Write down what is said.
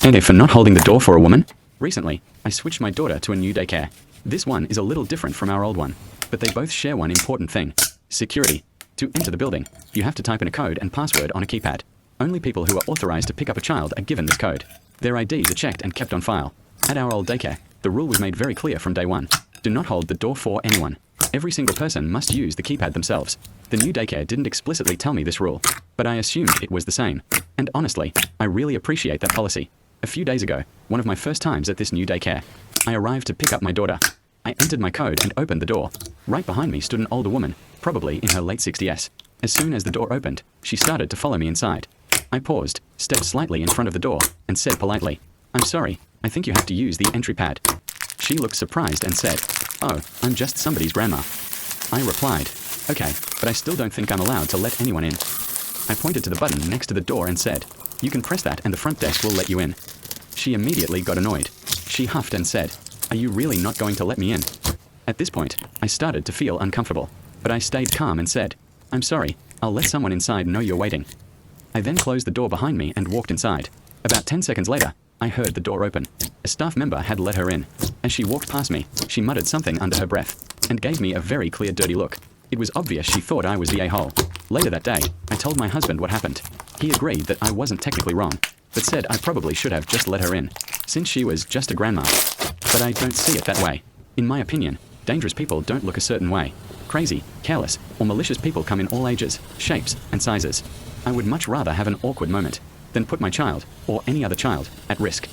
And for not holding the door for a woman? Recently, I switched my daughter to a new daycare. This one is a little different from our old one, but they both share one important thing: security. To enter the building, you have to type in a code and password on a keypad. Only people who are authorized to pick up a child are given this code. Their IDs are checked and kept on file. At our old daycare, the rule was made very clear from day one. Do not hold the door for anyone. Every single person must use the keypad themselves. The new daycare didn't explicitly tell me this rule, but I assumed it was the same. And honestly, I really appreciate that policy. A few days ago, one of my first times at this new daycare, I arrived to pick up my daughter. I entered my code and opened the door. Right behind me stood an older woman, probably in her late 60s. As soon as the door opened, she started to follow me inside. I paused, stepped slightly in front of the door, and said politely, "I'm sorry, I think you have to use the entry pad." She looked surprised and said, "Oh, I'm just somebody's grandma." I replied, "Okay, but I still don't think I'm allowed to let anyone in." I pointed to the button next to the door and said, "You can press that and the front desk will let you in." She immediately got annoyed. She huffed and said, "Are you really not going to let me in?" At this point, I started to feel uncomfortable, but I stayed calm and said, "I'm sorry, I'll let someone inside know you're waiting." I then closed the door behind me and walked inside. About 10 seconds later, I heard the door open. A staff member had let her in. As she walked past me, she muttered something under her breath and gave me a very clear dirty look. It was obvious she thought I was the a-hole. Later that day, I told my husband what happened. He agreed that I wasn't technically wrong, but said I probably should have just let her in, since she was just a grandma. But I don't see it that way. In my opinion, dangerous people don't look a certain way. Crazy, careless, or malicious people come in all ages, shapes, and sizes. I would much rather have an awkward moment than put my child, or any other child, at risk.